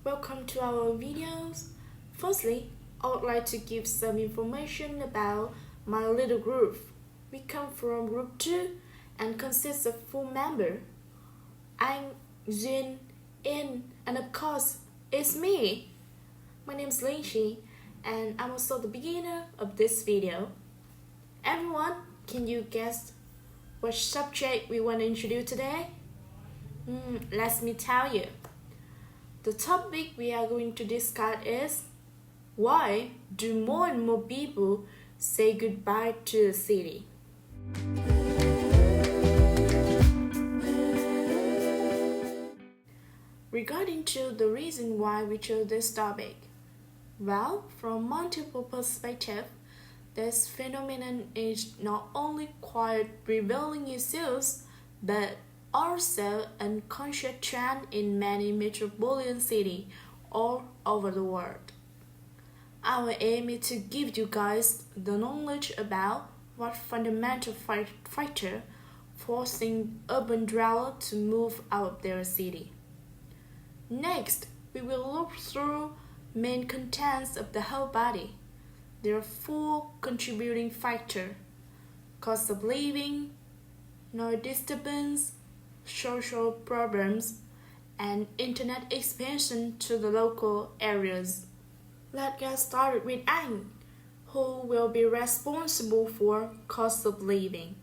welcome to our videos. Firstly, I would like to give some information about my little group. We come from group 2 and consists of 4 members. I'm Jin, In, and of course, it's me. My name is Linshi, and I'm also the beginner of this video. Everyone, can you guess what subject we want to introduce today? Let me tell you. The topic we are going to discuss is why do more and more people say goodbye to the city? Regarding to the reason why we chose this topic, well, from multiple perspectives, this phenomenon is not only quite prevailing issues, but also an unconscious trend in many metropolitan cities all over the world. Our aim is to give you guys the knowledge about what fundamental factor forcing urban dwellers to move out of their city. Next, we will look through main contents of the whole body. There are 4 contributing factors: cost of living, noise disturbance, social problems, and internet expansion to the local areas. Let's get started with Anh, who will be responsible for cost of living.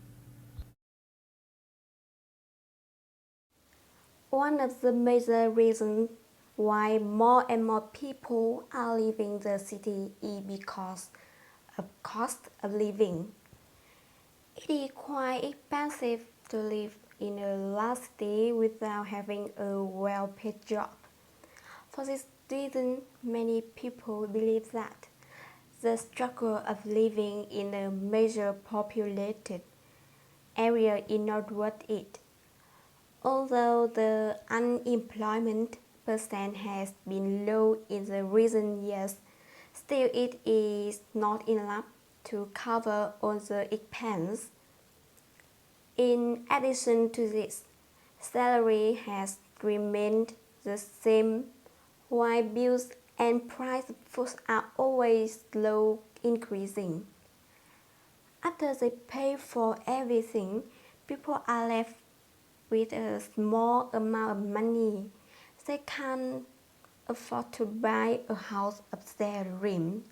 One of the major reasons why more and more people are leaving the city is because of cost of living. It is quite expensive to live in a large city without having a well-paid job. For this reason, many people believe that the struggle of living in a major populated area is not worth it. Although the unemployment percent has been low in the recent years, still it is not enough to cover all the expense. In addition to this, salary has remained the same while bills and price of food are always slow increasing. After they pay for everything, people are left with a small amount of money. They can't afford to buy a house of their dreams.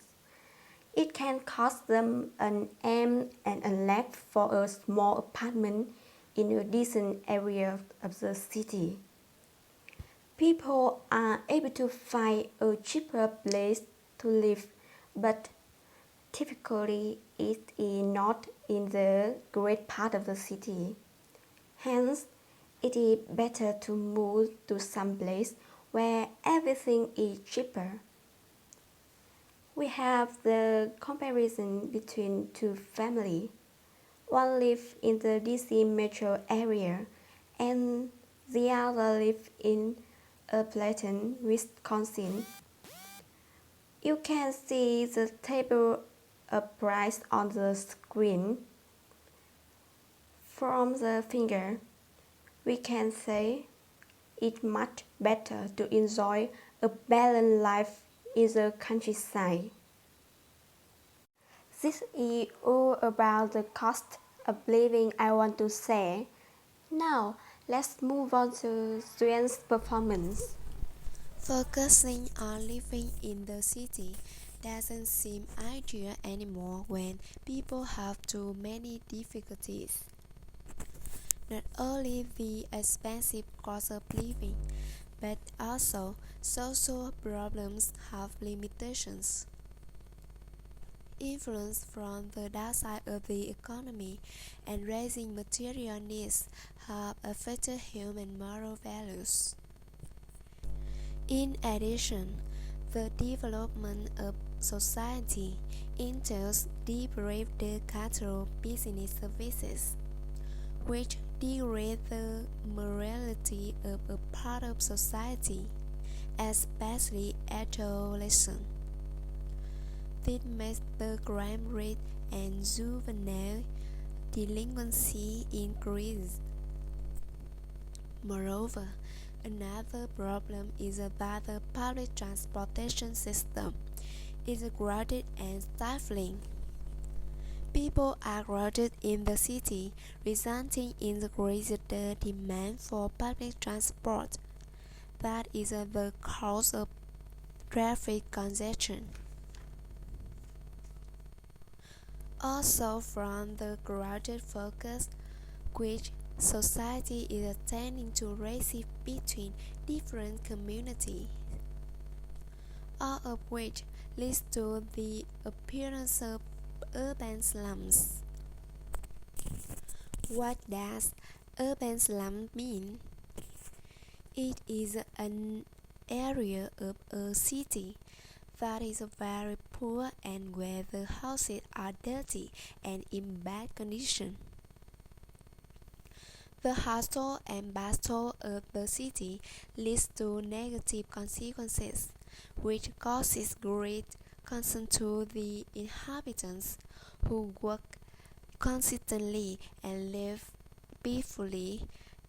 It can cost them an arm and a leg for a small apartment in a decent area of the city. People are able to find a cheaper place to live, but typically it is not in the great part of the city. Hence, it is better to move to some place where everything is cheaper. We have the comparison between 2 families. One lives in the DC metro area and the other lives in Appleton, Wisconsin. You can see the table of price on the screen. From the figure, we can say it's much better to enjoy a balanced life in the countryside. This is all about the cost of living I want to say. Now, let's move on to students' performance. Focusing on living in the city doesn't seem ideal anymore when people have too many difficulties. Not only the expensive cost of living, but also social problems have limitations. Influence from the downside of the economy and rising material needs have affected human moral values. In addition, the development of society entails depraved cultural business services, which degrade the morality of a part of society, especially adolescents. This makes the crime rate and juvenile delinquency increase. Moreover, Another problem is that the public transportation system is crowded and stifling. People are crowded in the city, resulting in the greater demand for public transport. That is the cause of traffic congestion. Also, from the crowded focus which society is tending to receive between different communities, all of which leads to the appearance of urban slums. What does urban slum mean? It is an area of a city that is very poor and where the houses are dirty and in bad condition. The hustle and bustle of the city leads to negative consequences, which causes great concern to the inhabitants who work consistently and live peacefully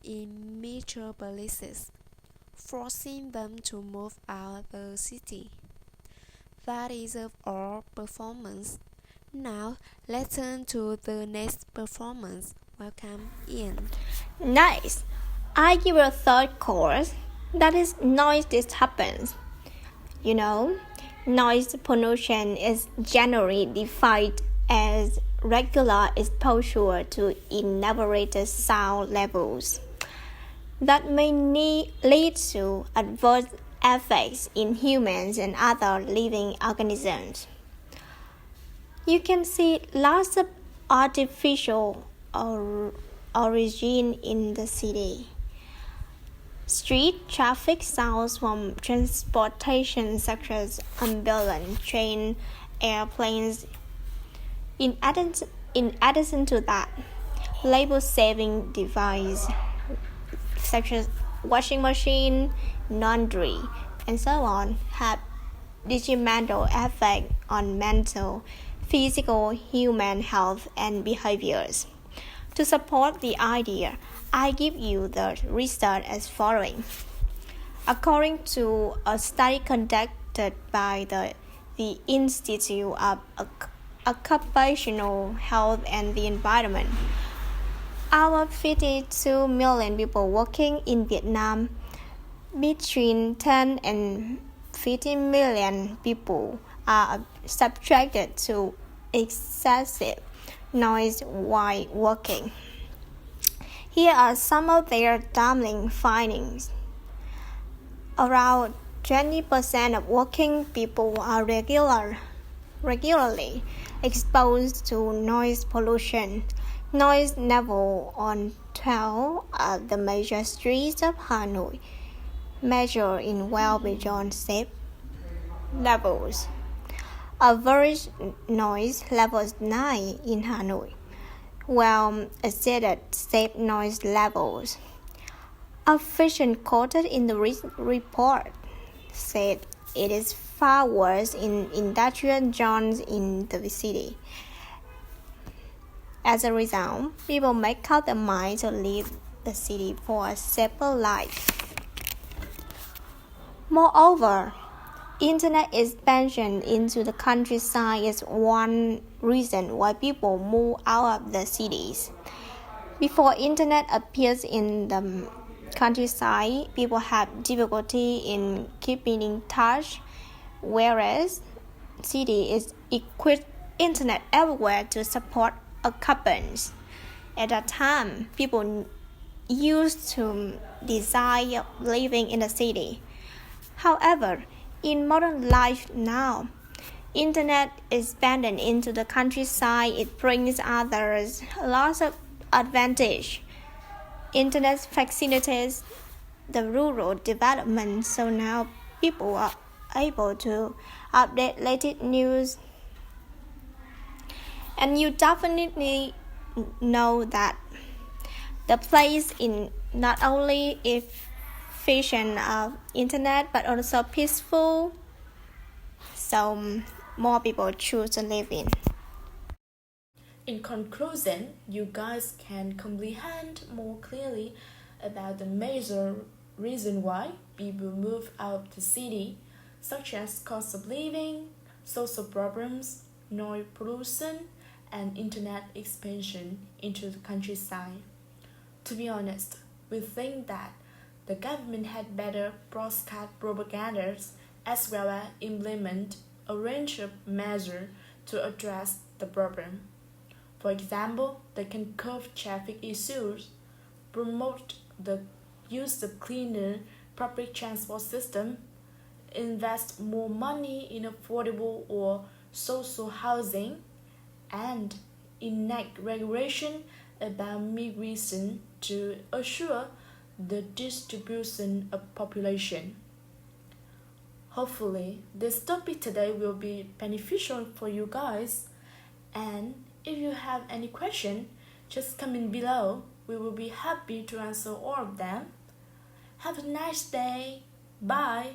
in metropolises, forcing them to move out of the city. That is of our performance. Now let's turn to the next performance. Welcome Ian. Nice. I give a third course, that is noise disturbance. You know, noise pollution is generally defined as regular exposure to inappropriate sound levels that may lead to adverse effects in humans and other living organisms. You can see lots of artificial origin in the city. Street traffic sounds from transportation such as ambulance, train, airplanes. In addition to that, labor-saving devices such as washing machine, laundry, and so on have detrimental effect on mental, physical, human health and behaviors. To support the idea, I give you the research as following. According to a study conducted by the Institute of Occupational Health and the Environment, our 52 million people working in Vietnam, between 10 and 15 million people are subjected to excessive noise while working. Here are some of their damning findings. Around 20% of working people are regularly exposed to noise pollution. Noise level on 12 of the major streets of Hanoi measure in well beyond safe levels. Average noise level is 9 in Hanoi, well exceeded safe noise levels. Officials quoted in the report said it is far worse in industrial zones in the city. As a result, people make up their mind to leave the city for a safer life. Moreover, internet expansion into the countryside is one reason why people move out of the cities. Before internet appears in the countryside, people have difficulty in keeping in touch, whereas city is equipped internet everywhere to support occupants. At that time, people used to desire living in the city. However, in modern life now, internet expanded into the countryside. It brings others lots of advantage. Internet facilitates the rural development, so now people are able to update latest news. And you definitely know that the place in not only efficient internet but also peaceful, so more people choose to live in. In conclusion, you guys can comprehend more clearly about the major reasons why people move out of the city, such as cost of living, social problems, noise pollution, and internet expansion into the countryside. To be honest, we think that the government had better broadcast propaganda as well as implement a range of measures to address the problem. For example, they can curb traffic issues, promote the use of cleaner public transport system, invest more money in affordable or social housing, and enact regulation about migration to assure the distribution of population. Hopefully, this topic today will be beneficial for you guys. And if you have any question, just comment below. We will be happy to answer all of them. Have a nice day. Bye.